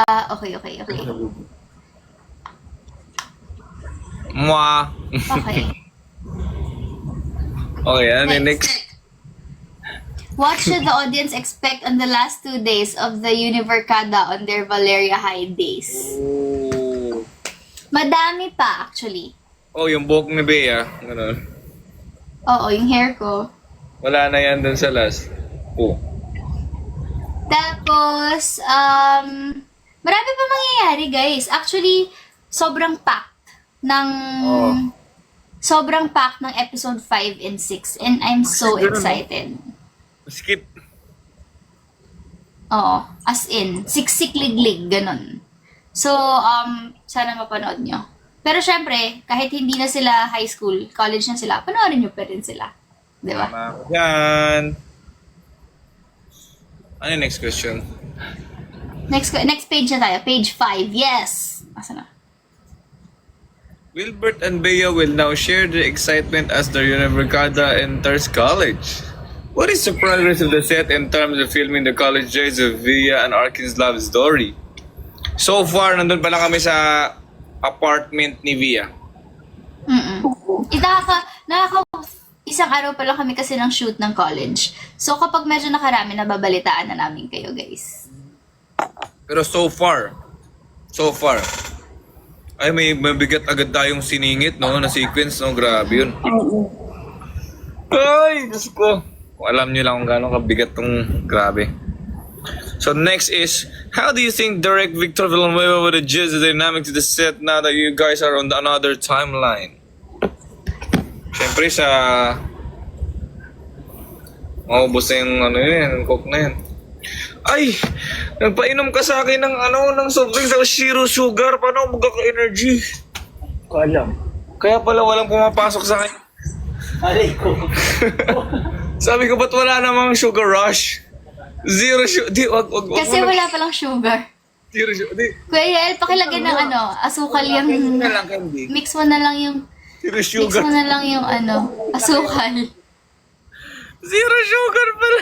Okay. Mwah. Okay. Okay, ano yung next? What should the audience expect on the last 2 days of the Univercada on their Valeria High days? Oh. Madami pa, actually. Oh, yung buhok ni Bea. Ganun. Oo, yung hair ko. Wala na yan dun sa last. Oh. Tapos, marami pa mangyayari, guys. Actually, sobrang packed ng... Oh. Sobrang packed ng episode 5 and 6. And I'm so excited. Skip. Oo. As in, siksik-liglig, ganun. So, sana mapanood nyo. Pero syempre, kahit hindi na sila high school, college na sila, panoorin nyo pa rin sila. Di ba? Tama. Yan. Ano yung next question? Next page na tayo. Page 5. Yes! Asa na? Wilbert and Bea will now share the excitement as their Univercada enters college. What is the progress of the set in terms of filming the college days of Bea and Arkin's love story? So far, nandun pa lang kami sa apartment ni Bea. Isang araw pa lang kami kasi ng shoot ng college. So kapag medyo nakarami, nababalitaan na namin kayo, guys. Pero so far, ay may mabigat agad tayong siningit, no? Na sequence, no? Grabe yun. Ay, Diyos ko. Kung alam nyo lang kung gano'ng kabigat tong grabe. So next is, how do you think Direct Victor Villanueva would adjust the dynamic to the set now that you guys are on another timeline? Siyempre sa... maubos na yung ano yun, coke na yan. Ay! Nagpainom ka sa akin ng ng soft drinks sa zero sugar. Paano ako magkaka-energy? Ko alam. Kaya pala walang pumapasok sa akin. Aray ko. Sabi ko, ba't wala namang sugar rush? Zero sugar. Di, wag Kasi mo na- wala palang sugar. Zero sugar. Di, Kuya Yael, pakilagay ng asukal candy yung... na lang, candy. Mix mo na lang yung... Zero Mix sugar. mo na lang yung asukal. Zero sugar pala.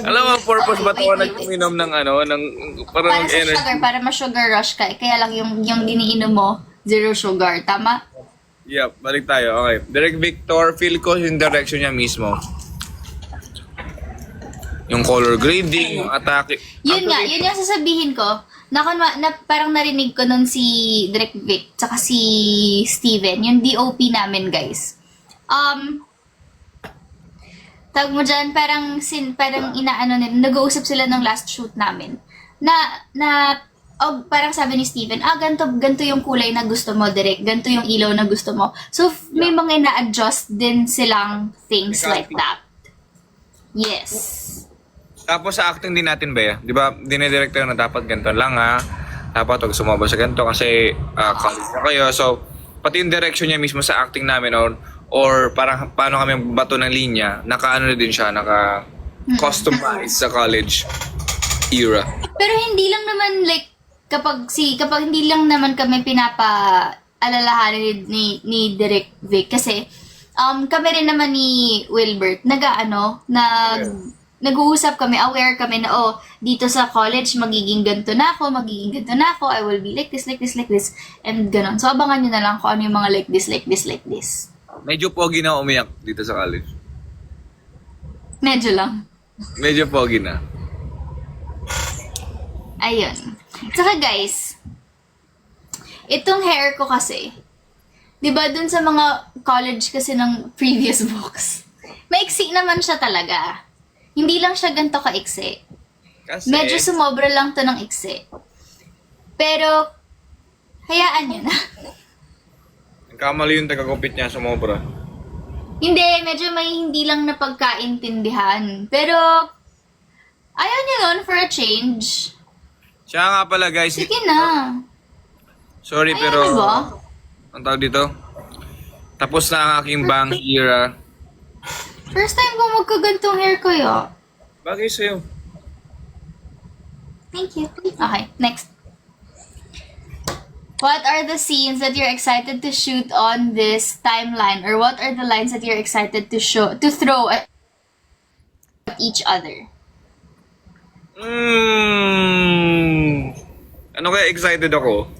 Alam mo, purpose ba't ako Wait. nag-uminom ng ng parang Para sa energy? sugar, para ma-sugar rush ka. Kaya lang yung diniinom mo, zero sugar. Tama? Yep, balik tayo. Okay. Direct Victor, feel ko yung direction niya mismo. Yung color grading, yung atake. Yun nga, yun yung sasabihin ko. Parang narinig ko nun si Direk Vic, tsaka si Steven, yung DOP namin, guys. Tawag mo dyan, parang inaano nila, nag-uusap sila ng last shoot namin. Parang sabi ni Steven, ganito yung kulay na gusto mo, Direk, ganito yung ilaw na gusto mo. So, may mga ina-adjust din silang things like that. Yes. Tapos sa acting din natin, Bea, di ba, dinidirector na dapat ganito lang ha. Dapat huwag sumabay sa ganito kasi college na kayo. So, pati yung direction niya mismo sa acting namin or parang paano kami bato ng linya, naka-ano na din siya, naka-customize sa college era. Pero hindi lang naman like kapag hindi lang naman kami pinapa-alalahanin ni Direk Vic kasi kami rin naman ni Wilbert nag-uusap kami, aware kami na dito sa college magiging ganito na ako, I will be like this, and ganon. So abangan nyo na lang kung ano yung mga like this. Medyo pogi na umiyak dito sa college. Medyo lang. Medyo pogi na. Ayun. Saka guys, itong hair ko kasi, di ba dun sa mga college kasi ng previous books, maiksi naman siya talaga. Hindi lang siya ganito kaiksi. Kasi, Medyo sumobra lang to ng iksi. Pero, hayaan nyo na. nagkamali yung taga-compete niya sa Mobra. Hindi, medyo may hindi lang napagkaintindihan. Pero, ayaw nyo nun for a change. Siya nga pala guys, Sige na. sorry Ayaw pero, nyo ba? ang tawag dito, tapos na ang aking bang era. First time ko magkagantong hair ko yo. Bagay sa'yo. Thank you. Okay, next. What are the scenes that you're excited to shoot on this timeline? Or what are the lines that you're excited to throw at each other? Ano kaya excited ako?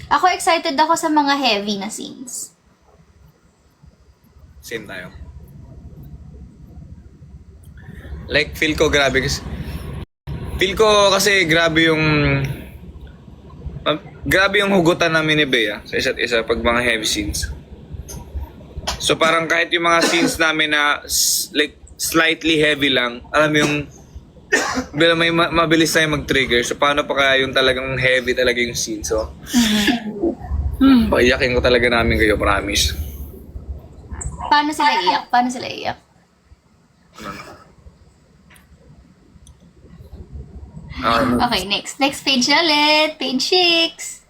Ako excited ako sa mga heavy na scenes. Same tayo. Like, feel ko grabe kasi... Feel ko kasi grabe yung... grabe yung hugutan namin ni Bea sa isa't isa pag mga heavy scenes. So parang kahit yung mga scenes namin na like slightly heavy lang, alam mo yung bila may mabilis tayo mag-trigger. So paano pa kaya yung talagang heavy talaga yung scene. So paiyakin ko talaga namin kayo, promise. Paano sila iyak? Paano sila iyak? Okay, next. Next page na ulit. Page 6.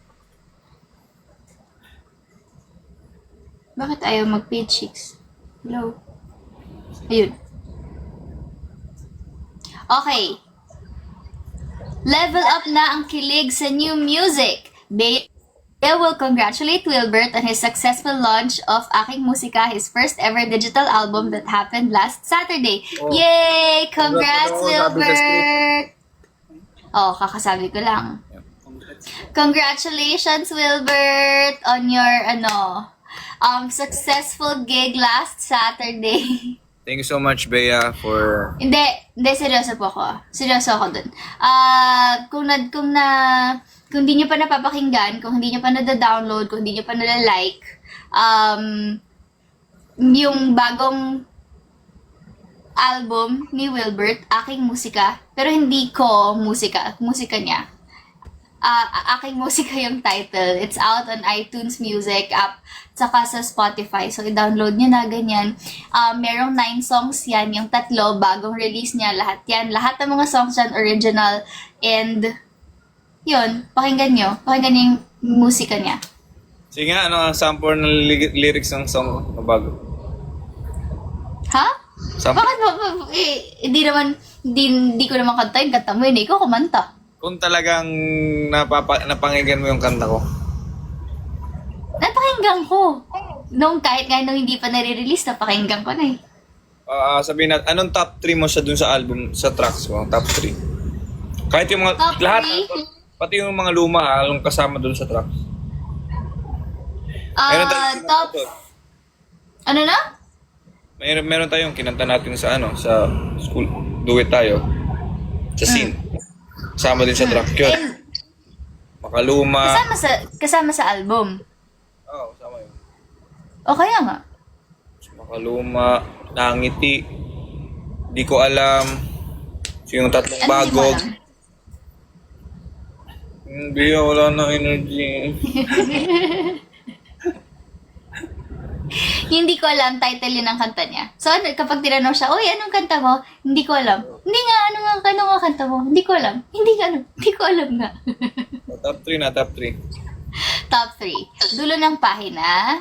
Bakit ayaw mag-page 6? Hello? Ayun. Okay. Level up na ang kilig sa new music. Bea will congratulate Wilbert on his successful launch of Aking Musika, his first ever digital album that happened last Saturday. Oh. Yay! Congrats, Congrats, sabi sa Wilbert! Oh, kakasabi ko lang. Congratulations, Wilbert, on your, successful gig last Saturday. Thank you so much, Bea, for... Hindi, seryoso po ako. Seryoso ako dun. Kung di nyo pa napapakinggan, kung hindi nyo pa nada-download, kung hindi nyo pa nada-like, yung bagong album ni Wilbert, Aking Musika, pero hindi ko musika niya. Aking Musika yung title. It's out on iTunes Music app, saka sa Spotify. So, i-download nyo na, ganyan. Merong 9 songs yan. Yung 3, bagong release niya. Lahat yan. Lahat ng mga songs yan, original. And, yun, pakinggan nyo. Pakinggan nyo yung musika niya. Sige nga, ano ang sample ng lyrics ng song na bago? Ha? Sample? Bakit ba? Hindi ko naman kanta yung kanta mo. Hindi ko kumanta. Kung talagang napanginggan mo yung kanta ko. Napakinggan ko. Kahit nung hindi pa nare-release, napakinggan ko na eh. Sabihin natin, anong top 3 mo sa dun sa album, sa tracks mo? Top 3. Kahit yung mga, Top lahat, three? pati yung mga luma, yung kasama dun sa tracks. Top... Ano na? Meron tayong kinanta natin sa sa school, do it tayo. Sa scene. Kasama din sa track yun. And, Makaluma. kasama sa album. Oo, kasama yun. O kaya nga. Makaluma, nangiti, di ko alam, yung tatlong Ano di mo bagog. alam? Hindi, wala na energy. Hindi ko alam, title yun ang kanta niya. So, kapag tinanong siya, "Uy, anong kanta mo?" Hindi ko alam. Hindi nga, ano nga kanta mo? Hindi ko alam. Hindi ko alam nga. Top 3 na, top 3. Top 3. Dulo ng pahina.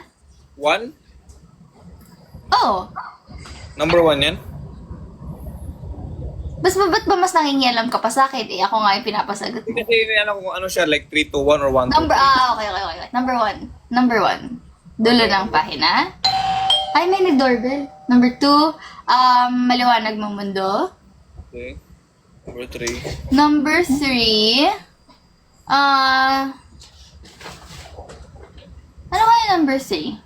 1? Oh. Number 1 yan? Ba't ba mas nangingialam ka pa sa akin? Eh, ako nga yung pinapasagot mo. Kasi ano kung ano siya, like 3 to 1 or 1 to 2. Okay. Number 1. Dulo ng pahina. Ay, may nag-doorbell. Number 2, Maliwanag Mong Mundo. Okay. Number 3. Number 3, ano kaya number 3?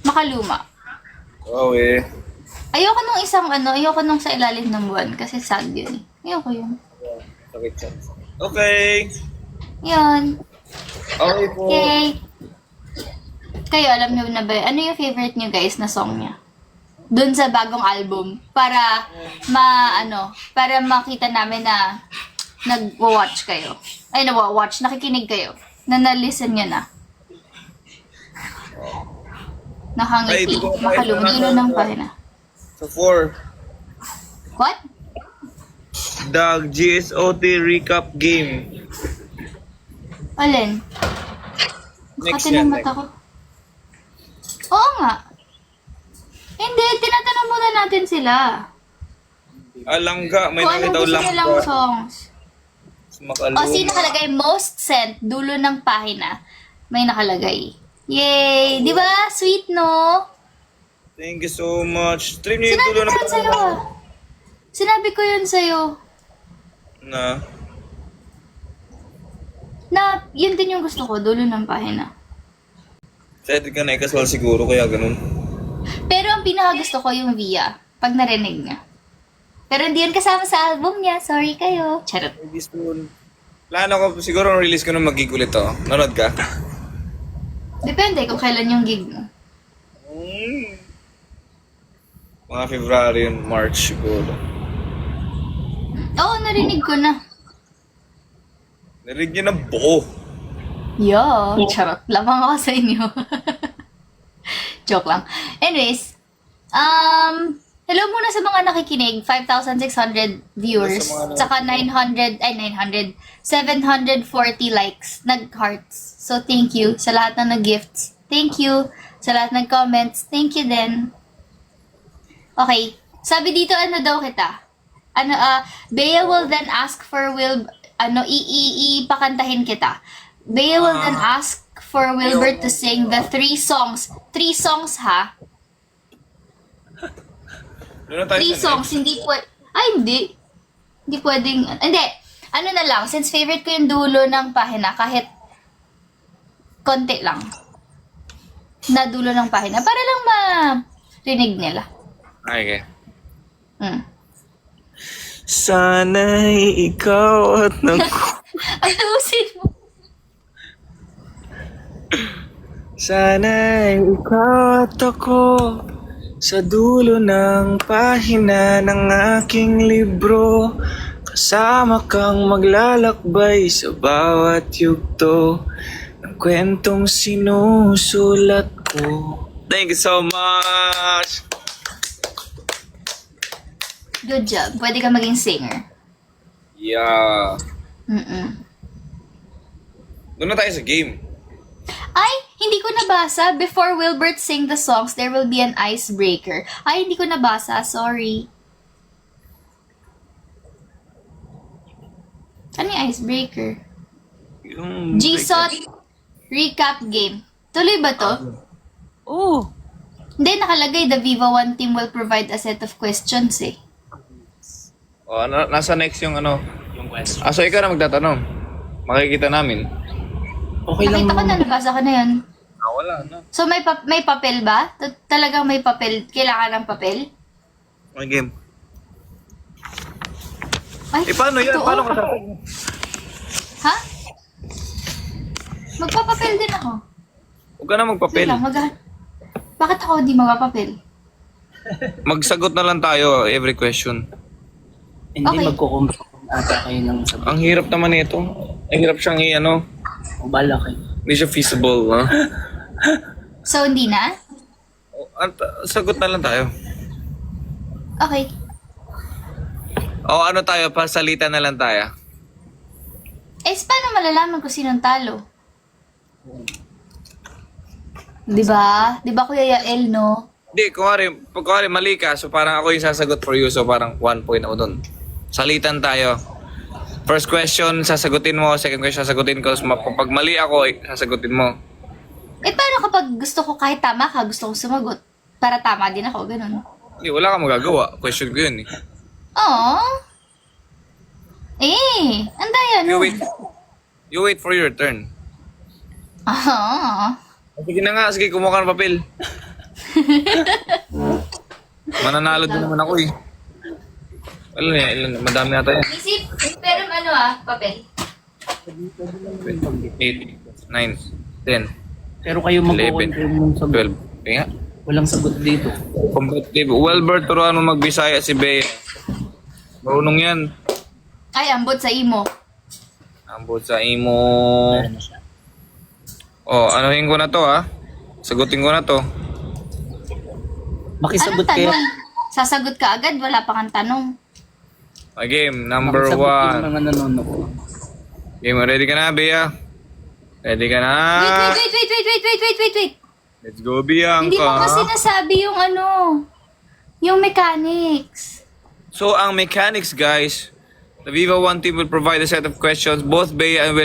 Makaluma. Oh, eh. Ayoko nung sa ilalim ng buwan kasi sad yun. Ayoko yun. Sakit siya. Okay. Yun. Okay po. Okay. Kayo, alam niyo na ba, ano yung favorite niyo guys na song niya? Doon sa bagong album. Para para makita namin na nag-watch kayo. Ay, nakikinig kayo. Na na-listen niya na. Ay, Nakangiti. di ko Makaluma. Dulo ng pahina. So 4. What? The GSOT recap game. Alin? Next Kati yan. ng mata ko. Oo nga. Hindi, tinatanong muna natin sila. Alangga, may Kung anong nakita gusto nilang langga. songs. Makaluma. O, sino nakalagay? Most sent, dulo ng pahina. May nakalagay. Yay! Di ba? Sweet, no? Thank you so much. Stream niyo yung Sinabi dulo ko ng lang sa'yo. Sinabi ko yun sa'yo. Na yun din yung gusto ko, dulo ng pahina. Excited ka na ikaswal siguro, kaya ganun. Pero ang pinakagusto ko yung Via, pag narinig niya. Pero hindi yan kasama sa album niya, sorry kayo. Charot. Maybe soon. Plano ko, siguro release ko nung mag-gig ulit to. Nanood ka? Depende kung kailan yung gig mo. Mga February and March siguro. Oo, narinig ko na. Narinig niya ng buo. Yo, charot. Lamang ako sa inyo. Joke lang. Anyways, hello muna sa mga nakikinig. 5,600 viewers. Tsaka 740 likes. Nag-hearts. So, thank you sa lahat ng nag-gifts. Thank you sa lahat ng comments. Thank you din. Okay. Sabi dito, ano daw kita? Bea will then ask for ipakantahin kita. Bea will then ask for Wilbert to sing the 3 songs. 3 songs, ha? Doon na tayo 3 sa songs, hindi pwede. Ay, hindi. Hindi pwedeng. Hindi. Ano na lang, since favorite ko yung dulo ng pahina, kahit konti lang. Na dulo ng pahina. Para lang marinig nila. Okay. Sana'y ikaw at Ayusin mo. Sana'y ikaw at ako sa dulo ng pahina ng aking libro. Kasama kang maglalakbay sa bawat yugto ng kwentong sinusulat ko. Thank you so much! Good job. Pwede ka maging singer. Yeah. Doon na tayo sa game. Ay, hindi ko nabasa. Before Wilbert sing the songs, there will be an icebreaker. Ay, hindi ko nabasa. Sorry. Ano yung icebreaker? Yung... GSOT recap game. Tuloy ba to? Oh! Hindi, nakalagay, the Viva One team will provide a set of questions eh. Oh, nasa next yung ano. Yung question. So ikaw na magtatanong. Makikita namin. Okay lang Nakita ko na, naman. nabasa ko na yun. Wala na. So, may papel ba? Talagang may papel? Kailangan ng papel? Okay, game. Ay, Paano yan? ito, Paano oh. ka Ha? Magpapapel din ako. Huwag ka na magpapel. Wait lang, bakit ako di magpapapel? Magsagot na lang tayo every question. Hindi Okay. magkukumpara ata kayo ng sabi. Ang hirap naman ito. Ang hirap siyang i-ano. O bala kayo. Hindi siya feasible, ha? So, hindi na? Sagot na lang tayo. Okay. O ano tayo, pasalita na lang tayo. Paano malalaman kung sinong talo? Diba? Diba, Kuya Yael, no? Hindi, kunwari mali ka, so parang ako yung sasagot for you, so parang 1 point ako dun. Salitan tayo. First question, sasagutin mo. Second question, sasagutin ko. So, pag mali ako, sasagutin mo. Paano kapag gusto ko kahit tama ka, gusto ko sumagot? Para tama din ako, ganun. Hindi, wala kang magagawa. Question ko yun, eh. Oo. Ang daya, no? You wait for your turn. Ah. Sige na nga, sige, kumuha ka ng papel. Mananalo din naman ako, eh. Madami nata yan. Isip, pero papel. 8, 9, 10, Pero kayo 11, magkukumpara ng sagot. 12. Kaya nga. Walang sagot dito. Competitive. Wilbert, turuan mo magbisaya si Bea. Marunong yan. Ay, ambot sa imo. Ambot sa imo. Ano na siya? Anuhin ko na to, ha? Sagutin ko na to. Makisagot Anong kayo. tanong? Sasagot ka agad, wala pa kang tanong. Game, number Makisagot yung 1. mga nanonood. Game, ready ka na, Bea? Ready ka na? Wait. Let's go, Bianca. Hindi mo kasi nasabi yung yung mechanics. So, ang mechanics, guys, the Viva One team will provide a set of questions. Both Bea and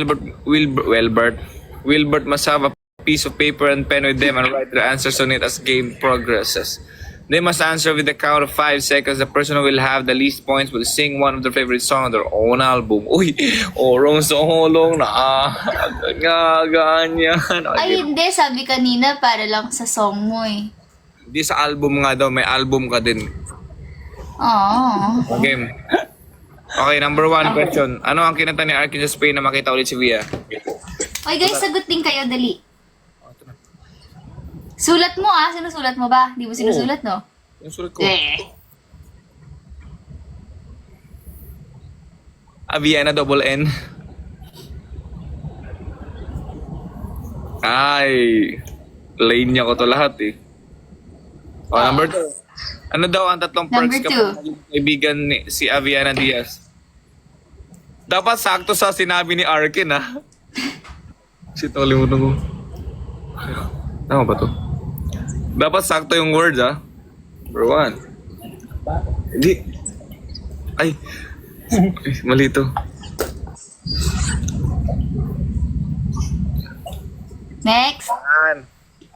Wilbert must have a piece of paper and pen with them and write their answers on it as game progresses. They must answer with the count of 5 seconds. The person who will have the least points will sing one of their favorite songs on their own album. Uy, orong solong na ganyan. Ay, hindi. Sabi kanina, para lang sa song mo eh. Hindi sa album nga daw, may album ka din. Oo. Game. Okay, number 1 question. Ano ang kinanta ni Arkin sa Spain na makita ulit si Via? Oy guys, sagot din kayo, dali. Sulat mo sinusulat mo ba? Di mo sinusulat, no? Yung sulat ko. Aviana double N. Ay, lane niya ko to lahat eh. Oh, number 2. Ano daw ang tatlong perks Number kapag naging kaibigan ni si Aviana Diaz? Dapat sakto sa sinabi ni Arkin, ha? Shit, nakalimutan ko. Tama ba to? Dapat sakto yung words, ha? Number 1. Hindi. Ay, mali to. Next.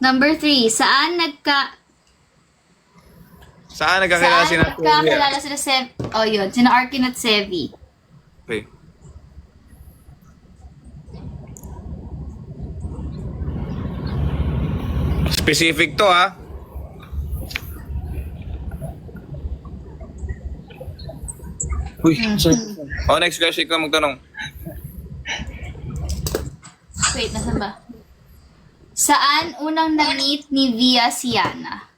Number 3. Saan nagkakilala si Nat? nagkakilala sila sina Arkin at Sevi? Okay. Specific to, ha? Uy, oh, next question, ikaw magtanong. Wait, nasan ba? Saan unang na-meet ni Via si Yana?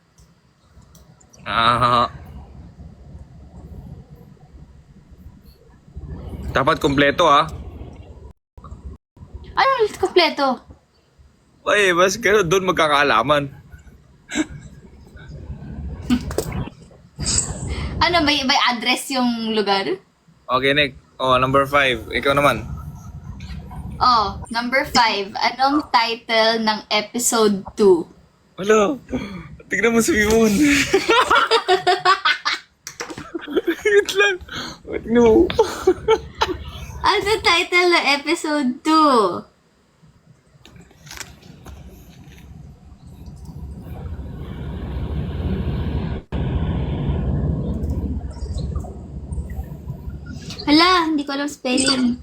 Dapat kompleto, ha? Ano ulit kompleto? Ay, mas gano'n doon magkakaalaman. Ano, may address yung lugar? Okay, Nick. Oh, number 5. Ikaw naman. Oh, number 5. Anong title ng episode 2? Wala. Tignan mo si Vivon. Wait lang. Tignan mo. Ano title ng episode 2? Hala, hindi ko alam spelling.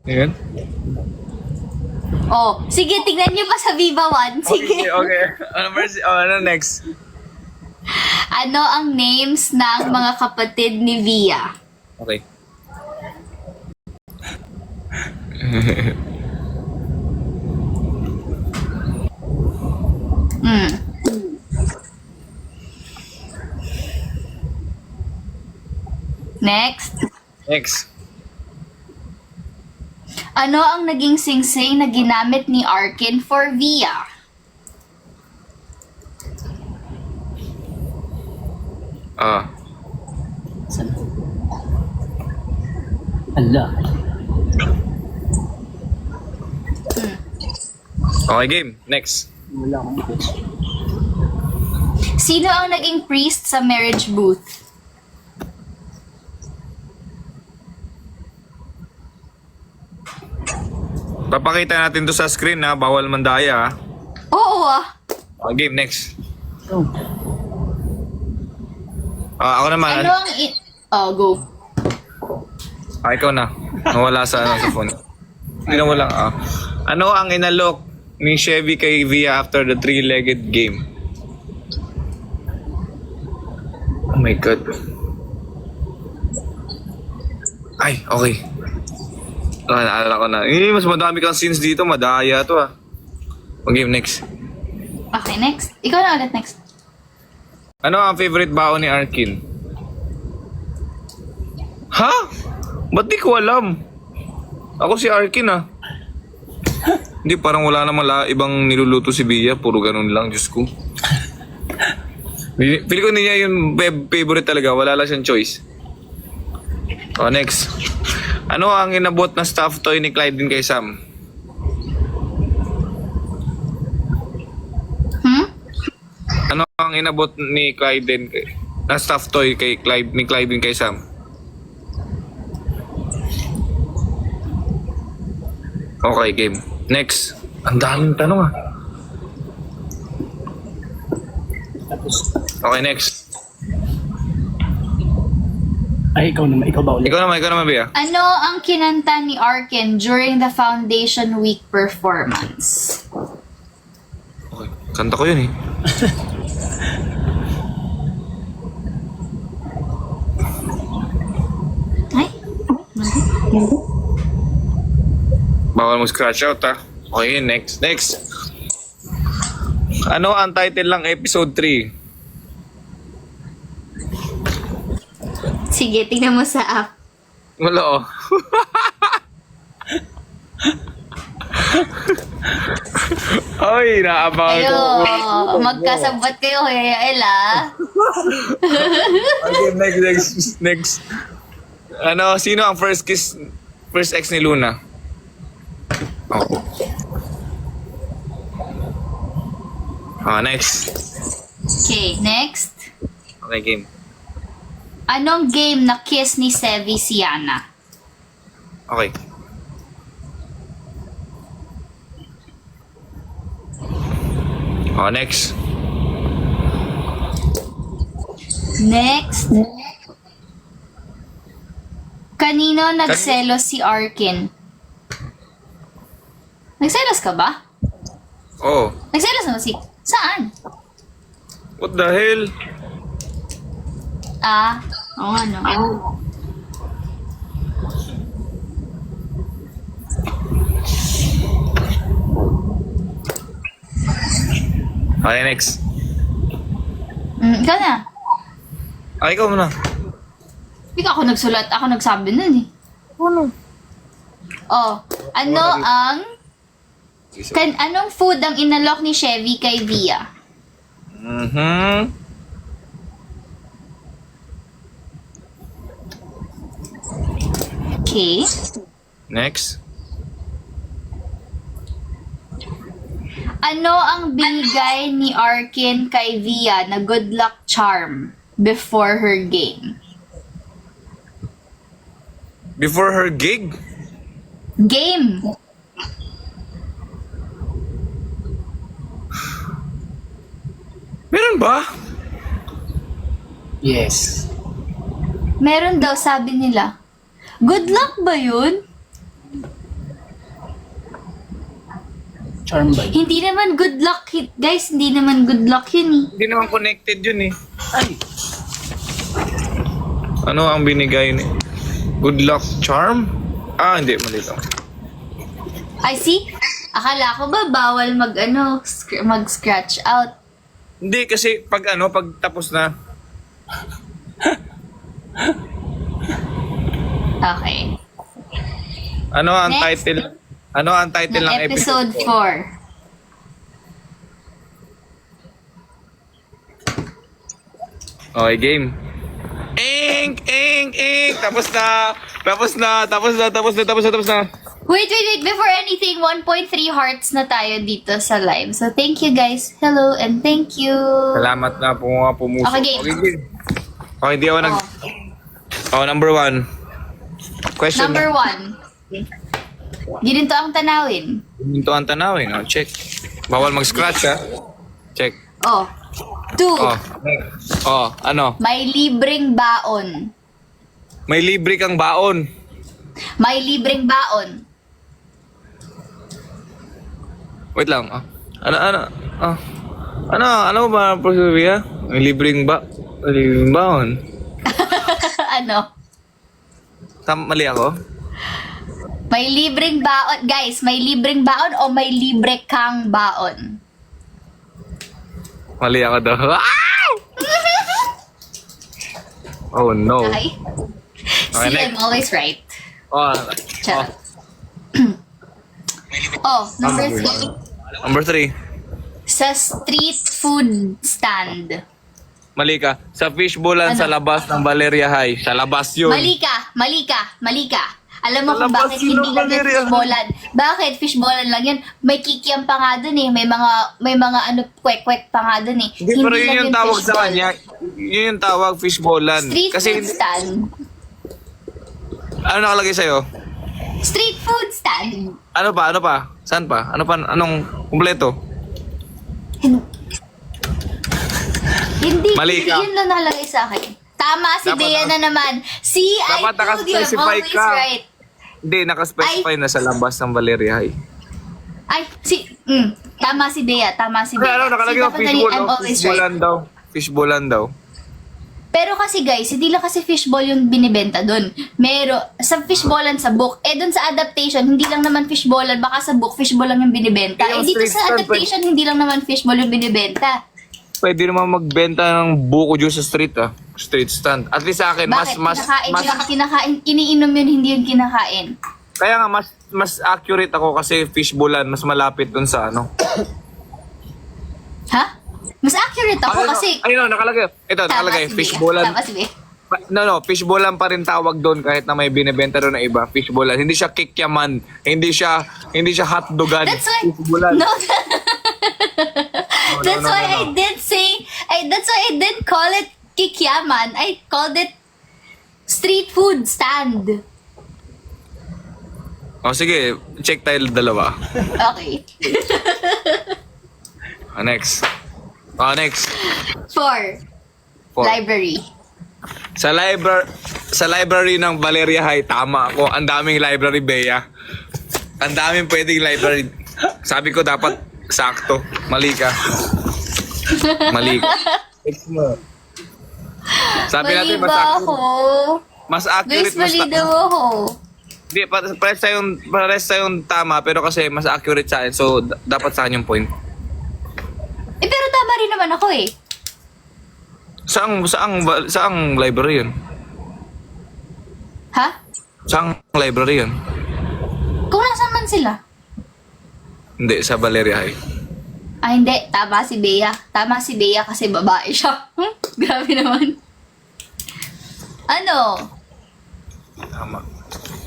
Ayan. Oh, sige, tignan niyo pa sa Viva 1. Sige. Okay. Ano next? Ano ang names ng mga kapatid ni Via? Okay. Next. Next. Ano ang naging singsing na ginamit ni Arkin for Via? Ala. Okay, game. Next. Wala akong question. Sino ang naging priest sa marriage booth? Papakita natin to sa screen, ha? Bawal mandaya, ha? Oo Okay, game. Next. Oh. Ako naman. Ano ang go. Ikaw na. Nawala sa phone. Hindi na wala. Ano ang inalok ni Chevy kay Via after the three-legged game? Oh my God. Ay, okay. Naalala ko na. Mas madami kang scenes dito. Madaya to, ha. Okay, next. Okay, next. Ikaw na ulit next. Ano ang favorite baon ni Arkin? Ha? Ba't di ko alam? Ako si Arkin, ha. Hindi, parang wala namang ibang niluluto si Bia. Puro ganun lang, Diyos ko. Pili ko niya yung favorite talaga. Wala lang siyang choice. Next. Ano ang inabot na stuffed toy ni Clyde din kay Sam? Ano ang inabot ni Clyde din na stuffed toy ni Clyde din kay Sam? Okay, game. Next. Ang daming tanong ah. Tapos, Okay, next. ay, ikaw naman. Ikaw ba ulit? Ikaw naman, Bea. Ano ang kinanta ni Arkin during the Foundation Week performance? Okay, kanta ko yun eh. Ay? Bawal mo scratch out ah. Okay, next. Next. Ano ang title lang episode 3? Sige, tingnan mo sa app. Wala oh. Ay, naabangan Ayo, ko. magkasabot kayo, Kuya Yael, ah. Okay, next. Ano, sino ang first ex ni Luna? Oh. Next. Okay, next. Okay, game. Anong game na kiss ni Sevi si Yana? Okay. Next. Next. Kanino nagselos si Arkin? Nagselos ka ba? Oh, Nagselos naman si... Saan? what the hell? Oo ano. Okay, next. Ikaw na. Okay, ikaw muna. Hindi ka ako nagsulat. Ako nagsabi nun eh. Ano? Oh, ano ang... anong food ang inalok ni Chevy kay Via? Okay. Next. Ano ang binigay ni Arkin kay Via na good luck charm before her game? Before her gig? Game! Meron ba? Yes. Meron daw, sabi nila. Good luck ba yun? Charm ba? Hindi naman good luck, guys. Hindi naman good luck yun eh. Hindi naman connected yun eh. Ay, Ano ang binigay ni... Good luck charm? Hindi. Mali lang. I see. Akala ko ba bawal mag-scratch out? Hindi, kasi pag tapos na. Okay. Ano ang Next. title? Ano ang title ng Episode 4. Okay, game. Ink! Tapos na. Wait. Before anything, 1.3 hearts na tayo dito sa live. So, thank you guys. Hello and thank you. Salamat na po mga pumusok. Okay, game. Okay, di ako number 1. Question Number na. 1. Ginito ang tanawin. Ito ang tanawin. Check. Bawal mag-scratch ha. Check. 2. Ano? May libreng baon. May libre kang baon. May libreng baon. Wait lang. Ano ba ang prosesya? May libreng baon. Ano? Mali ako? May libreng baon. Guys, may libreng baon o may libre kang baon? Mali ako daw. Oh no. Okay? Okay, See, next. I'm always right. Charot. Number 3. Number 3. Sa street food stand. Mali ka. Sa fishbowlan Ano? sa labas ng Valeria High. Sa labas yun. Mali ka. Alam mo kung Lalabas bakit yun hindi ng lang yung Valeria. fishbowlan. Bakit fishbowlan lang yun? May kikiam pa nga dun eh. May mga kwek-kwek pa nga dun eh. Hindi, pero yun lang yung tawag sa fishball. kanya. Yun yung tawag fishbowlan. Street Kasi, food stand. ano nakalagay sa'yo? Street food stand. Ano pa? Ano pa? Saan pa? Ano pa? Anong kumpleto? Hindi, Mali hindi ka. yun lang nakalagay sa akin. Tama si Dapat Bea na naman. See, I dapat told you, I'm nakaspecify always ka. right. Hindi, nakaspecify na sa labas ng Valeria High. Ay, tama si Bea, tama si Bea. Ano, nakalagay See, yung dapat fishbowl. I'm Oh, always right. fishbowlan daw. Fishbowlan daw. Pero kasi guys, hindi lang kasi fishball yung binibenta doon. Sa fishballan sa book. Doon sa adaptation, hindi lang naman fishballan. Baka sa book, fishball lang yung binibenta. Yung Dito street sa stand, adaptation, hindi lang naman fishball yung binibenta. Pwede naman magbenta ng buko juice sa street Street stand. At least sa akin, Bakit? Kinakain, iniinom yun, hindi yun kinakain. kaya nga mas accurate ako kasi fishbowlan mas malapit dun sa ano. Ha? Mas accurate ako kasi... Ayun, nakalagay. Ito, nakalagay. Tama si Bea. Fishbowlan. Tama si Bea. No, fishbowlan pa rin tawag doon kahit na may binebenta doon na iba. Fishbowlan. Hindi siya kikyaman. Hindi siya hotdogan. That's why... Fishbowlan. No, No, that's no, why no, no. I did say... that's why I didn't call it kikyaman. I called it street food stand. O sige, check tayo dalawa. Okay. Next. Next. 4. Four. Library. Sa library ng Valeria High, tama ako. Ang daming library, Bea. Ang daming pwedeng library. Sabi ko dapat sakto. Mali ka. Mali ka. Sabi natin Mali ba ako? mas accurate. Guys, mali daw ako. Hindi, pares tayong tama, pero kasi mas accurate sa akin. So, dapat sa akin yung point. Pero tama rin naman ako eh. Saang library yun? Ha? Saang library yun? Kung nasan man sila. Hindi, sa Valeria High. Hindi. Tama si Bea. Tama si Bea kasi babae siya. Grabe naman. Ano? Tama.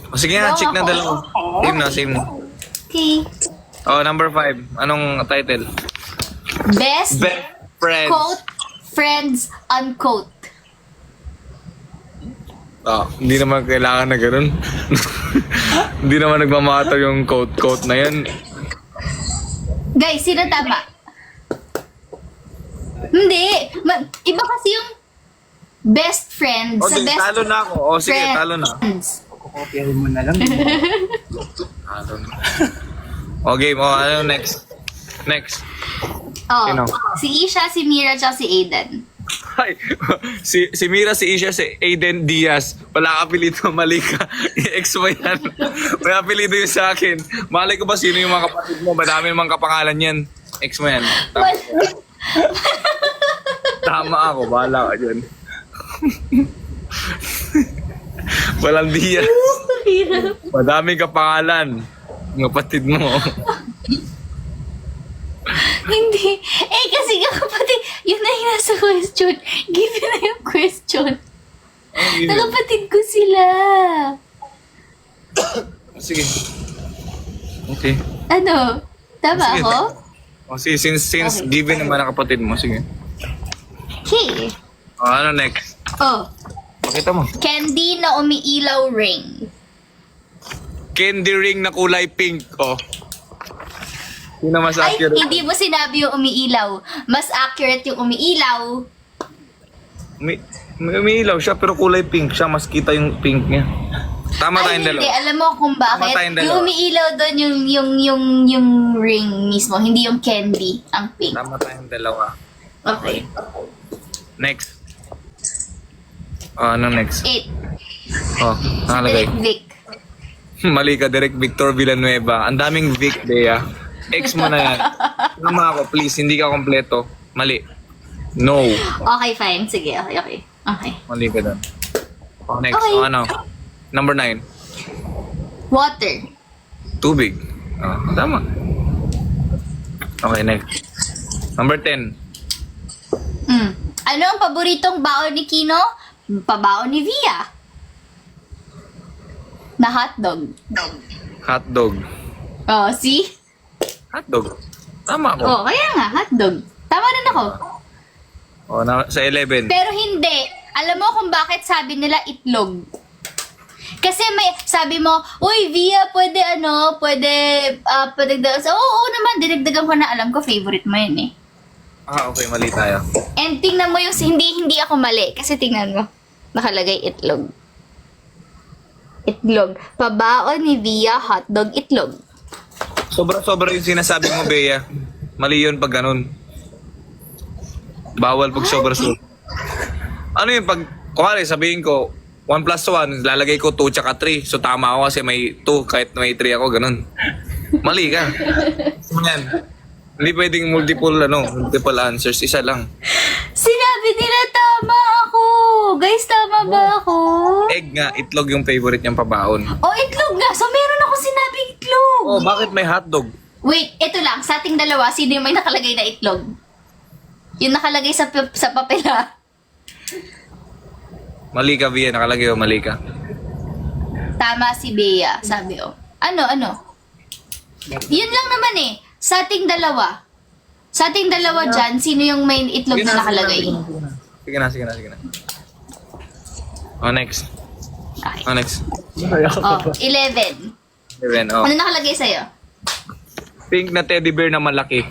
O sige nga, check na dalawa. Same na. Okay. Number 5. Anong title? Best Friends. quote, friends, unquote. Hindi naman kailangan na ganun. Hindi naman nagmamatter yung quote na yan. Guys, sino tama? Hindi. Iba kasi yung best friend sa Okay, best talo na ako. Sige, talo na. friends. Kopyahin mo na lang. Talo na. Okay, ano next? Next. Oh, Sino? si Isha, si Mira, tsaka si Aiden. Hi. si Mira, si Isha, si Aiden Diaz. Wala ka apelido, mali ka. Ex mo yan. May apelido yun sa akin. Malay ko ba sino yung mga kapatid mo? Madami namang kapangalan yan. Ex mo yan. Tama ako, bahala ka dyan. Walang Diaz. Madaming kapangalan. Yung kapatid mo. Hindi. Kasi kapatid, yun na yung nasa question. Give na yung question. Nakapatid ko sila. Sige. Okay. Ano? Tama Sige. ako? Sige, since Okay. given naman ang kapatid mo, sige. Okay. Ano next? Oh, Pakita mo. candy na umiilaw ring. Candy ring na kulay pink. Sino mas Ay, accurate? hindi mo sinabi yung umiilaw. Mas accurate yung umiilaw. May umiilaw siya pero kulay pink siya. Mas kita yung pink niya. Tama Ay, tayong hindi. dalawa. Alam mo kung bakit? Tama tayong dalawa. Yung umiilaw doon yung ring mismo. Hindi yung candy, ang pink. Tama tayong dalawa. Okay. Next. Ano next? 8. Nakalagay. Vic. Mali ka, Direk Victor Villanueva. Ang daming Vic, Bea. Ex mo na yan. Tama ako, please. Hindi ka kompleto. Mali. No. Okay, fine. Sige, okay. Mali ka doon. Next. Okay. Ano? Number 9. Water. Tubig. Tama. Okay, next. Number 10. Ano ang paboritong baon ni Kino? Pabaon ni Via. Na hotdog. Hotdog. Oh, see? Hotdog. Tama ako. Oh, kaya nga, hotdog. Tama rin ako. Sa 11. Pero hindi. Alam mo kung bakit sabi nila itlog? Kasi may, sabi mo, uy, Via, pwede oo naman, dinagdagan ko na, alam ko, favorite mo yun eh. Ah, okay, mali tayo. And tingnan mo yung, hindi ako mali. Kasi tingnan mo, nakalagay itlog. Itlog. Pabaon ni Via, hotdog, itlog. Sobra-sobra yung sinasabi mo, Bea. Mali yun pag ganun. Bawal pag sobra-sobra. Ano yun pag, kuwari sabihin ko, 1 plus 1, lalagay ko 2 tsaka 3. So tama ako kasi may 2 kahit may 3 ako, ganun. Mali ka. Yan. Hindi pwedeng multiple answers. Isa lang. Sinabi nila tama ako. Guys, tama ba ako? Egg nga, itlog yung favorite niyang pabaon. Itlog nga. So, meron ako sinabi itlog. Oh, bakit may hotdog? Wait, ito lang. Sa ating dalawa, sino yung may nakalagay na itlog? Yung nakalagay sa papela. Mali ka, Via. Nakalagay o mali ka. Tama si Bea, sabi Ano? Yun lang naman eh. Sa ating dalawa. Sa ating dalawa dyan, sino yung may itlog na nakalagay? Sige na. Oh, next. Okay. Oh, next. 11. Even, oh. Ano nakalagay sa'yo? Pink na teddy bear na malaki.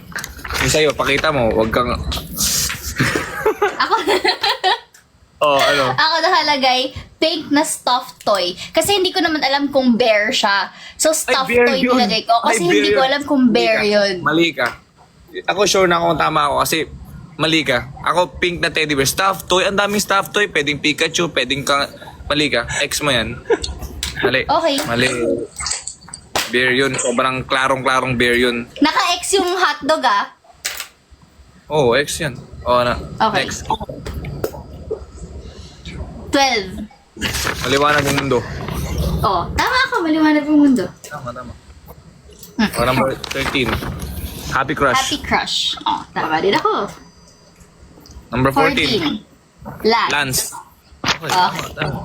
Yung sa'yo, pakita mo. Huwag kang... Ako, Oh, ano? ako nakalagay pink na stuffed toy. Kasi hindi ko naman alam kung bear siya. So, stuffed bear toy yun. nilagay ko. Kasi Ay, bear hindi ko yun. alam kung bear yun. Mali ka. Ako sure na kung tama ako kasi mali ka. Ako pink na teddy bear. Stuffed toy. Ang daming stuffed toy. Pwedeng Pikachu. Pwedeng ka... Mali ka. Ex mo yan. Mali. Okay. Mali. Bear yun. Sobrang klarong-klarong bear yun. Naka-X yung hotdog ah. Oh, ex yan. Oh, na. Okay. Next. 12. Maliwanag yung mundo. Tama ako. Maliwanag yung mundo. Tama. Oh, number 13. Happy Crush. Happy crush. Tama din ako. Number 14. 14. Lance. Lance. Okay. Okay. Tama.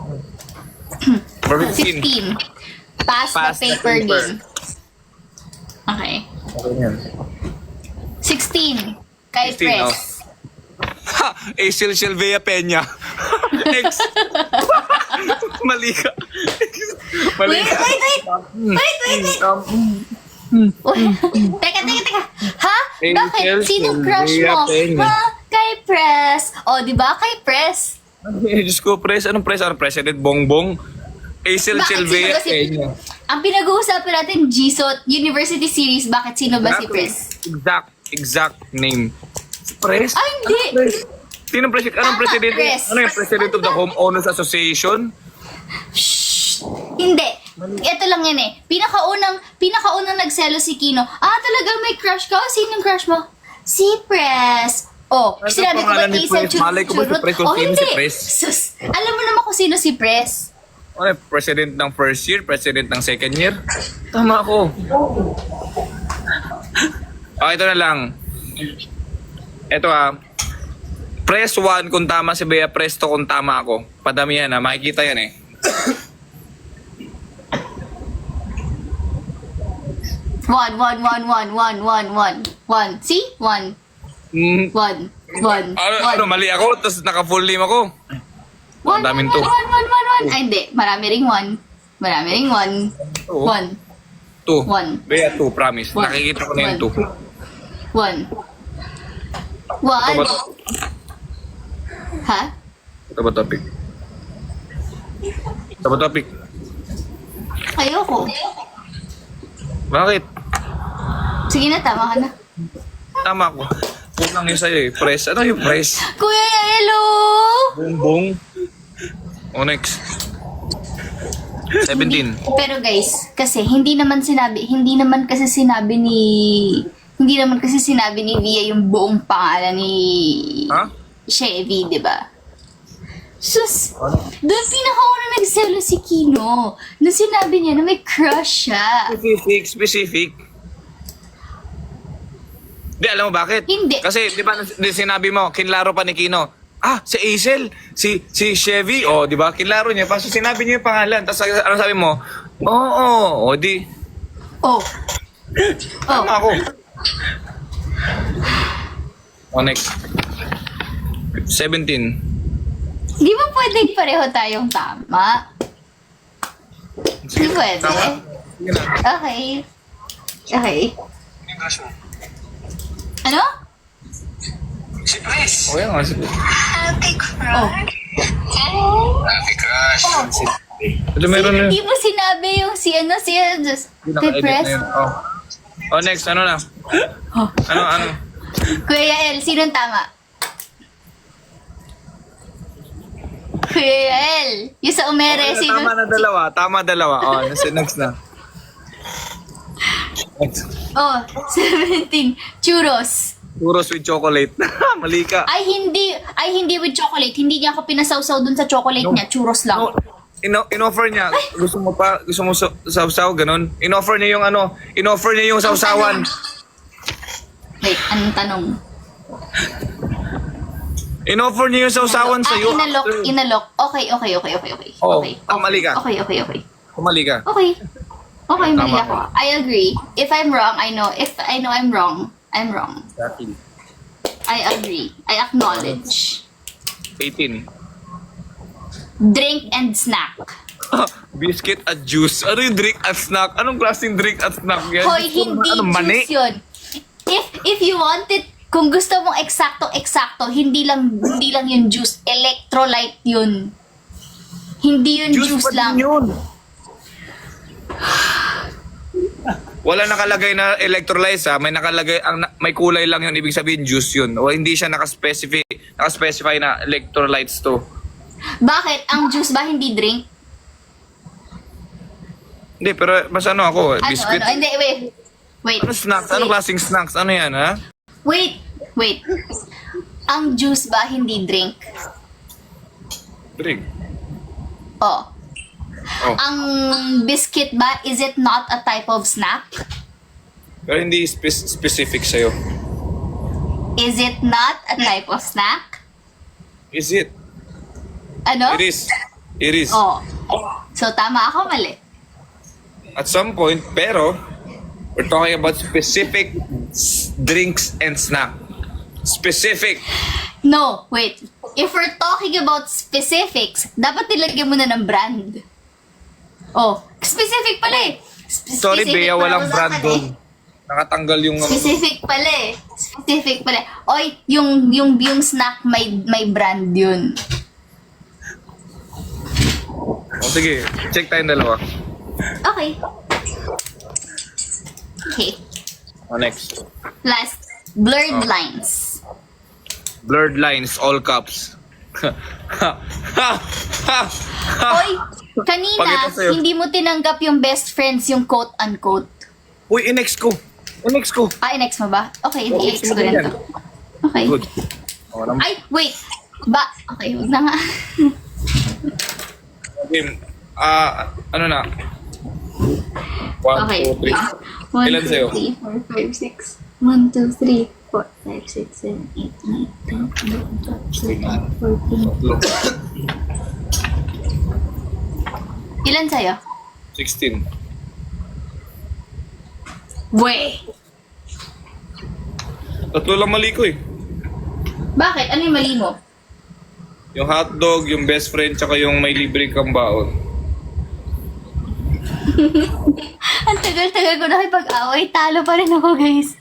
Number 15. 15. Pass the Pass the paper paper. game. Okay. Okay yan. 16. Kay 16, Press. Ha! Acel Silvia Peña. Ex. Mali ka. Mali Wait. ka. Uy, teka. Ha? Bakit? Angel Sinong crush mo? Sylvia Peña. Ha? Kay Press. Di ba? Kay Press. Diyos ko, Pres. Anong Pres? Anong President Bongbong? Acel Bakit? Silvia Sino ba si- Peña. Ang pinag-uusapan natin, GSOT University Series. Bakit? Sino ba si Press? Exact name. Pres? Hindi. Anong Tama, president? Pres. Ano yung president of the Homeowners Association? Hindi. Ito lang yan eh. Pinakaunang nagselo si Kino. Talaga may crush ka? Sinong crush mo? Si Press. Ano Sinabi ko ba pangalan ni Press? Malay ko ba si Press kung sino si hindi. Press? Sus, alam mo naman kung sino si Press. Ano, president ng first year? President ng second year? Tama ako. Ito na lang. Ito Press 1 kung tama si Bea, press 2 kung tama ako. Padamihan makikita yan eh. One. See? One. Mm, One. ano, mali ako, tapos naka-full name ako. One. Ang daming two. One. Ay, hindi. Marami ring one. Oo. One. 2. One. Bea 2, promise. One. Nakikita ko na yung 2. One. Ito ba, Ha? ito ba topic? Ito ba topic? Ayoko. Bakit? Sige na, tama ka na. Tama ko. Kulang yun sa'yo eh. Press. Ano yung press? Kuya Yaelo! Bongbong. O next. 17. Pero guys, kasi hindi naman kasi sinabi ni Via yung buong pangalan ni Ha? Chevy, di ba? Sus, doon pinakauna nagselo si Kino. Nung sinabi niya na may crush siya. Specific. Di, alam mo bakit? Hindi. Kasi, di ba, sinabi mo, kinlaro pa ni Kino. Si Acel, si Chevy, di ba? Kinlaro niya. Paso sinabi niya yung pangalan. Tapos, ano sabi mo? Oo, di. Tama ako. Next. 17. Di ba pwedeng pareho tayong tama? Hindi pwede. Tama. Sige na. Okay. Okay. Ano? Okay nga. Sige. Oh. Ito meron na. Hindi mo sinabi yung si just Naka-edit depressed. na yun. Oh. Oh, next. Ano na? Ano? Kuya El, sinong tama? Kuya El, yung sa Umere, Okay, sino? Tama dalawa. Oh, next na. Next. Oh, 17. Churros. Churros with chocolate. Mali ka. Ay, hindi with chocolate. Hindi niya ako pinasawsaw dun sa chocolate No. niya. Churros lang. No, in-offer niya. Gusto mo sawsaw, ganun. In-offer niya yung sawsawan. Wait, anong tanong? In-offer niya yung sawsawan sa'yo. Inalok. Okay. Oo, Okay. mali ka. Okay. Kumali ka. Okay, mali Tama ako. I agree. If I'm wrong, I know. If I know I'm wrong, I'm wrong. Exactly. I agree. I acknowledge. 18. Drink and snack. Biscuit at juice. Ano yung drink at snack? Anong klaseng drink at snack yan? Hoy, hindi Mani? juice yun. If you want it, kung gusto mong eksakto, hindi lang yung juice. Electrolyte yun. Hindi yun juice pa din lang. Yun. Wala nakalagay na electrolytes ha. May nakalagay, may kulay lang yun. Ibig sabihin juice yun. O hindi siya nakaspecify na electrolytes to. Bakit? Ang juice ba hindi drink? Hindi, pero mas ano ako, biscuit. Ano? Hindi, wait. Ano snacks? Ano klaseng snacks? Ano yan ha? Wait. Ang juice ba hindi drink? Drink. Oh. Oh. Ang biscuit ba, is it not a type of snack? Pero hindi specific sa'yo. Is it not a type of snack? Is it? Ano? It is. Oh. So, tama ako, mali. At some point, pero we're talking about specific drinks and snack. Specific. No, wait. If we're talking about specifics, dapat nilagyan mo na ng brand. Oh, specific pala eh. Sorry, Bea, walang pala brand usapan doon. eh. Nakatanggal yung... Specific pala eh. Specific pala. Oy, yung snack may brand yun. Oh, sige, check tayong dalawa. Okay. Okay. Oh, next. Last, blurred lines. Blurred lines, all caps. Oy, kanina, Pakita sa'yo. hindi mo tinanggap yung best friends, yung quote-unquote. Uy, in-next ko. In-next ko. Next mo ba? Okay, Oo, i-ex ko rin yan. to. Okay. Good. Oh, naman. Ay, wait. Okay, huwag na nga. Game. Ano na? 1, Okay. 2, 3. 1, Ilan sa'yo? 2, 3, 4, 5, 6. 1, 2, 3, 4, 5, 6, 7, 8, 9, 10, 11, 12, 13, 14. Ilan sa'yo? 16. Wey! Tatlo lang mali ko eh. Bakit? Ano yung mali mo? Yung hotdog, yung best friend, tsaka yung may libre kang baon. Ang tagal-tagal ko nakipag-away. Talo pa rin ako, guys.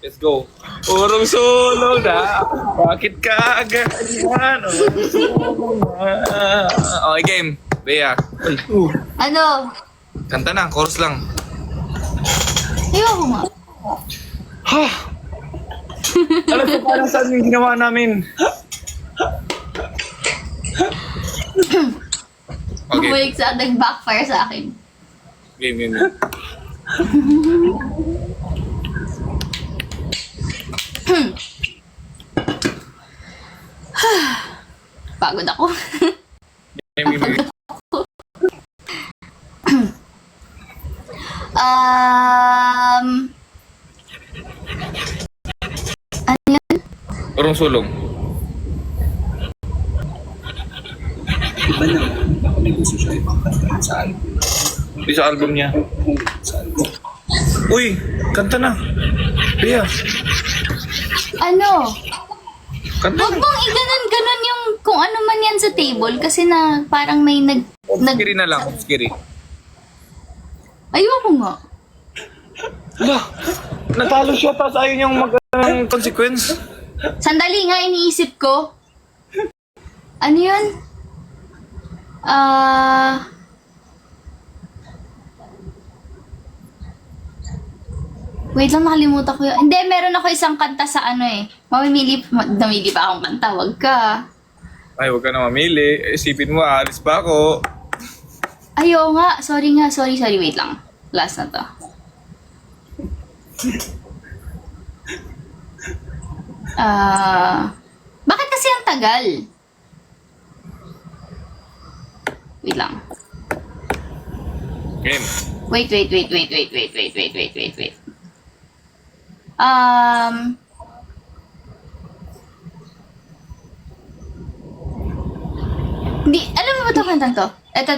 Let's go. Urong solo na. Bakit ka ganyan? Okay, game. Bea. Uy, Ano? kanta na. Chorus lang. Ayaw ko nga. Ha! Alam ko parang saan yung ginawa namin. Okay. Bumalik sa nag-backfire sa akin. Game. Pagod ako. Game. Ano yun? Urong sulong. Iba na. May gusto siya ibang kanta sa album. Hindi sa album niya. Sa album. Uy! Kanta na. Bea. Ano? Kanta Huwag na. mong iganon-ganon yung kung ano man yan sa table kasi na parang may Obskiri na lang. Obskiri. Ayoko nga. Lah, natalo siya tapos ayaw niyang ng consequence. Sandali nga, iniisip ko. Ano yun? Wait lang, nakalimutan ko yun. Hindi, meron ako isang kanta sa ano eh. Namili pa akong kanta, wag ka. Ay, huwag ka na mamili. Isipin mo, aalis pa ako. Ayo nga, sorry, wait lang. Last na to. Bakit kasi ang tagal? Wait lang. Game. Wait. Hindi, alam mo ba ito kantang to? Ito.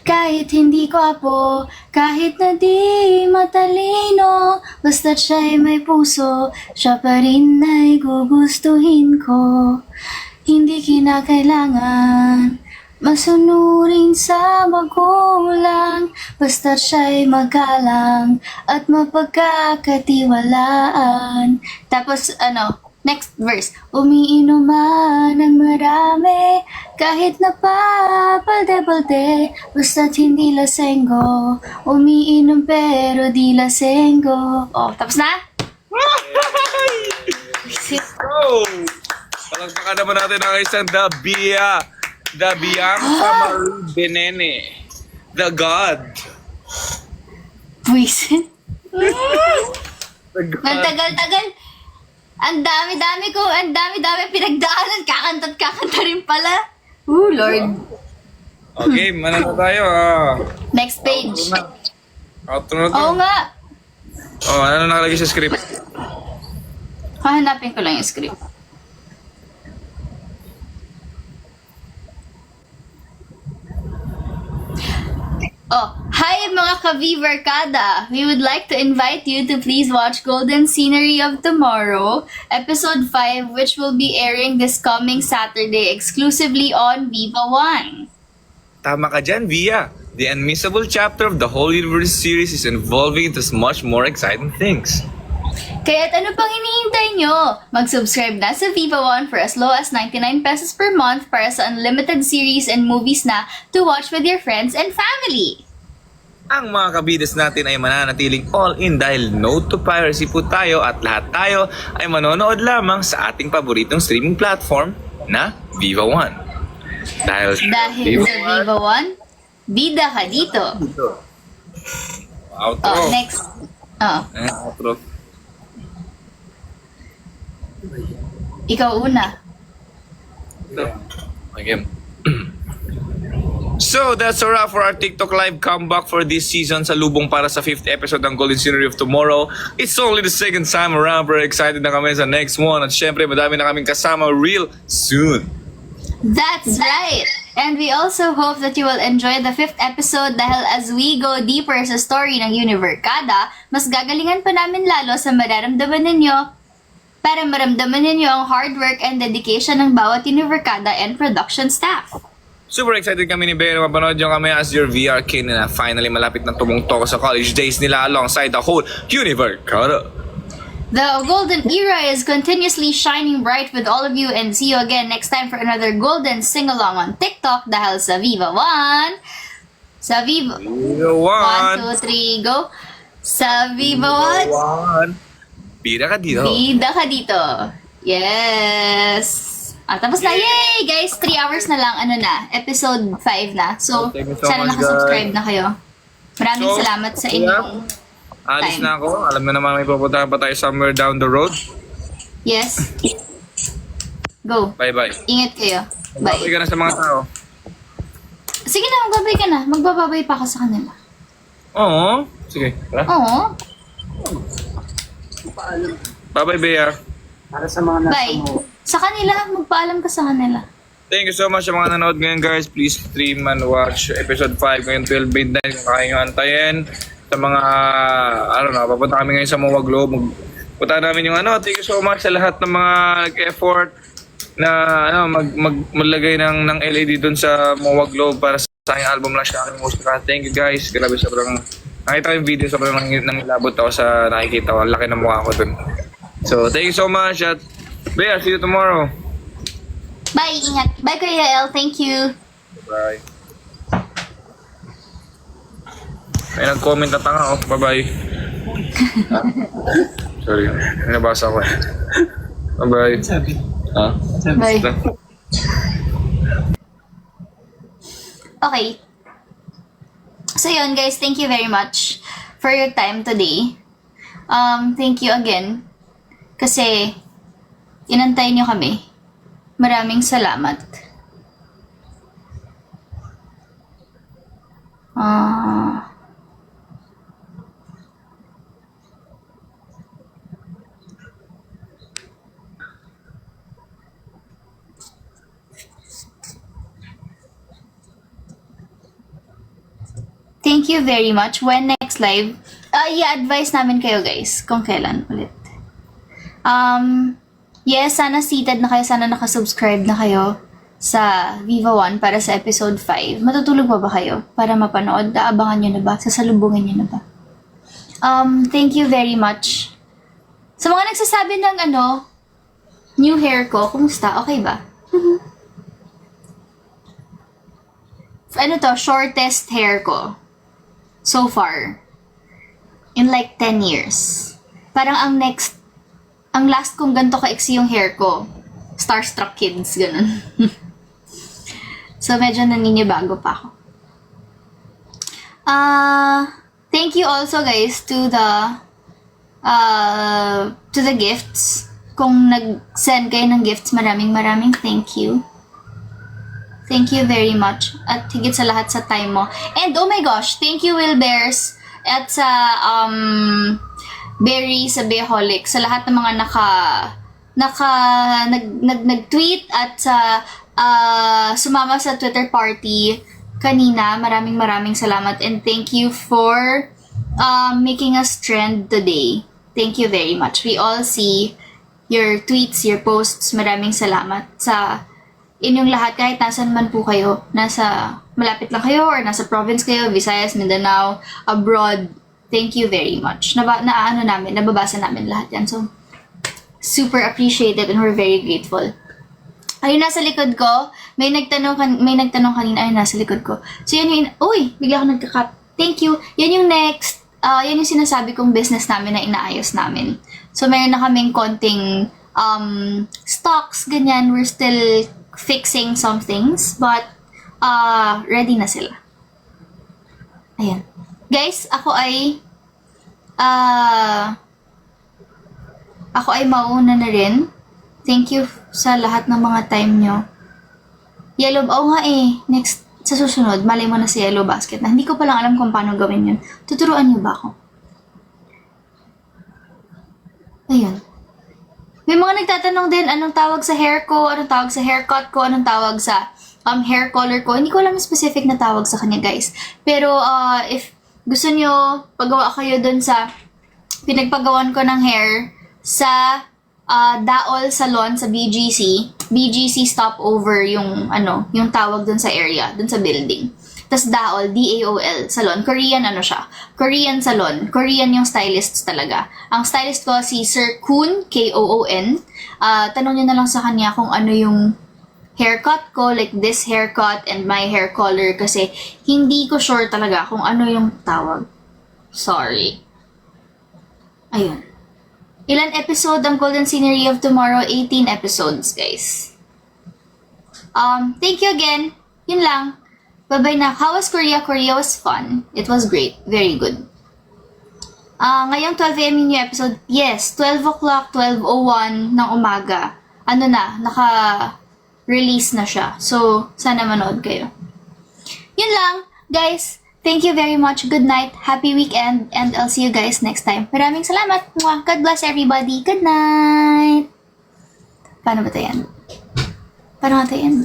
Kahit hindi gwapo, kahit na di matalino, basta't siya'y may puso, siya pa rin ay gugustuhin ko. Hindi kinakailangan masunurin sa magulang, basta't siya'y magalang at mapagkakatiwalaan. Tapos next verse. Umiinom man ng marami, kahit napabalde-balde, basta't hindi lasenggo. Umiinom pero di lasenggo. Oh, tapos na? Go! Palagpakan naman natin ang isang Dabia. Dabiang Marie Benene. The God. Buisit. The God. Ang tagal-tagal. Ang dami-dami pinagdaanan. Kakanta rin pala. Lord. Okay, mana na tayo. Next page. Outro na to. Oo nga. Ano nakalagay sa script? Hahanapin ko lang yung script. Hi mga ka-Viverkada! We would like to invite you to please watch Golden Scenery of Tomorrow, Episode 5, which will be airing this coming Saturday exclusively on Viva One. Tama ka dyan, Via. The unmissable chapter of the whole universe series is evolving into much more exciting things. Kaya't ano pang hinihintay nyo? Mag-subscribe na sa Viva One for as low as 99 pesos per month para sa unlimited series and movies na to watch with your friends and family. Ang mga kabides natin ay mananatiling all-in dahil no to piracy po tayo at lahat tayo ay manonood lamang sa ating paboritong streaming platform na Viva One. Dahil sa Viva One, bida ka dito. Outro. Next. Outro. Ikaw una. Again. So, that's a wrap for our TikTok live comeback for this season. Salubong para sa 5th episode ng Golden Scenery of Tomorrow. It's only the second time around. Very excited na kami sa next one. At syempre, madami na kaming kasama real soon. That's right! And we also hope that you will enjoy the 5th episode dahil as we go deeper sa story ng Univerkada, mas gagalingan pa namin lalo sa mararamdaman ninyo para maramdaman ninyo ang hard work and dedication ng bawat Univerkada and production staff. Super excited kami ni Bea na mapanood yung kami as your VR king na finally malapit na tumungtong sa college days nila alongside the whole Univerkada. The golden era is continuously shining bright with all of you and see you again next time for another golden sing-along on TikTok dahil sa Viva One. Sa Viva... Viva One. 1, 2, 3, go. Sa Viva One. Bida ka dito. Bida ka dito. Yes. Tapos na. Yay! Guys, 3 hours na lang. Episode 5 na. So, Thank you so sana much, nakasubscribe na kayo. Maraming So, salamat sa inyong Alis time. na ako. Alam mo naman may pupuntahan pa tayo somewhere down the road. Yes. Go. Bye-bye. Ingat kayo. Bye Bye. ka na sa mga tao. Sige na, magbabay ka na. Magbababay pa ako sa kanila. Oo. Sige. Tara. Oo. Bye-bye, Bea. Para sa mga nasa Bye. mo. Sa kanila, magpaalam ka sa kanila. Thank you so much sa mga nanood ngayon, guys. Please stream and watch episode 5 ngayon 12 midnight kung kaya nyo antayin. Sa mga, papunta kami ngayon sa Moa Globe. Punta namin yung thank you so much sa lahat ng mga nag-effort na maglagay ng LED doon sa Moa Globe para sa sa aking album lang siya aking musika. Thank you guys. Grabe, sobrang nakita ko yung video, sobrang nangilabot ako sa nakikita ko. Ang laki ng mukha ko dun. So, thank you so much at Bea, see you tomorrow. Bye, ingat. Bye, Kuya El. Thank you. Bye. May nag-comment na tanga, oh. Bye-bye. Sorry, nabasa ko eh. Bye-bye. Sabi. Ha? Sabi. Bye. Okay. So yun guys, thank you very much for your time today. Thank you again. Kasi, inantay nyo kami. Maraming salamat. Thank you very much. When next live, i-advise namin kayo guys kung kailan ulit. Yes, sana seated na kayo, sana nakasubscribe na kayo sa Viva One para sa episode 5. Matutulog pa ba kayo para mapanood? Aabangan nyo na ba? Sasalubungin nyo na ba? Thank you very much. Sa mga nagsasabi ng new hair ko, kumusta? Okay ba? Ano to? Shortest hair ko. So far. In like 10 years. Parang ang last kong ganito ka-iksi yung hair ko. Starstruck Kids, ganun. So, medyo naninibago pa ako. Thank you also guys to the gifts. Kung nag-send kayo ng gifts, maraming thank you. Thank you very much. At higit sa lahat sa time mo. And oh my gosh, thank you Will Bears at sa Berry sa Beholic, sa lahat ng mga nag-tweet at sa sumama sa Twitter party kanina. Maraming salamat and thank you for making us trend today. Thank you very much. We all see your tweets, your posts. Maraming salamat sa inyong lahat kahit nasan man po kayo. Nasa malapit lang kayo or nasa province kayo, Visayas, Mindanao, abroad. Thank you very much. Nababasa namin lahat yan. So, super appreciated and we're very grateful. Ayun, nasa likod ko, may nagtanong kanina, ayun, nasa likod ko. So, yan yung, bigla ako nagka-cut. Thank you. Yan yung next, yan yung sinasabi kong business namin na inaayos namin. So, mayroon na kaming konting stocks, ganyan. We're still fixing some things, but ready na sila. Ayan. Guys, ako ay mauna na rin. Thank you sa lahat ng mga time nyo. Yellow, next, sa susunod, malay mo na si Yellow Basket na. Hindi ko pa lang alam kung paano gawin yun. Tuturuan nyo ba ako? Ayun. May mga nagtatanong din, anong tawag sa hair ko, anong tawag sa haircut ko, anong tawag sa hair color ko. Hindi ko alam yung specific na tawag sa kanya, guys. Pero, if gusto nyo, pagawa kayo dun sa pinagpagawan ko ng hair sa Daol Salon sa BGC. BGC stopover yung tawag dun sa area, dun sa building. Tapos Daol, D-A-O-L, salon. Korean siya. Korean salon. Korean yung stylists talaga. Ang stylist ko si Sir Koon, K-O-O-N. Tanong nyo na lang sa kanya kung ano yung haircut ko, like this haircut and my hair color kasi hindi ko sure talaga kung ano yung tawag. Sorry. Ayun. Ilan episode ang Golden Scenery of Tomorrow? 18 episodes, guys. Thank you again. Yun lang. Bye-bye na. How was Korea? Korea was fun. It was great. Very good. Ngayong 12 a.m. yung new episode. Yes, 12 o'clock, 12:01 ng umaga. Naka-release na siya. So, sana manood kayo. Yun lang, guys. Thank you very much. Good night. Happy weekend. And I'll see you guys next time. Maraming salamat. God bless everybody. Good night. Paano ba ito yan? Paano ba ito yan?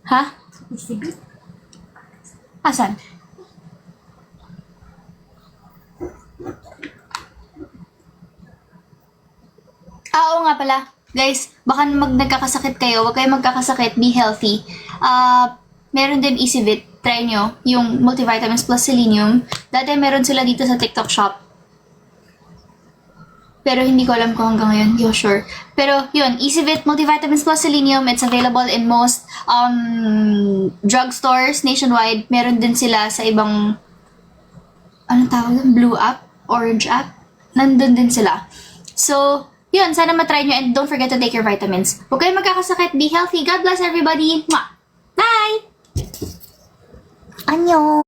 Ha? Asan? Oo nga pala. Guys, baka nagkakasakit kayo, huwag kayo magkakasakit, be healthy. Meron din EasyVit, try nyo, yung multivitamins plus selenium. Dati meron sila dito sa TikTok shop. Pero hindi ko alam kung hanggang ngayon, hindi ko sure. Pero yun, EasyVit multivitamins plus selenium, it's available in most drugstores nationwide. Meron din sila sa ibang, anong tawag doon? Blue app? Orange app? Nandun din sila. So, yun, sana matry nyo and don't forget to take your vitamins. Huwag kayong magkakasakit, be healthy. God bless everybody. Mwah! Bye! Annyeong!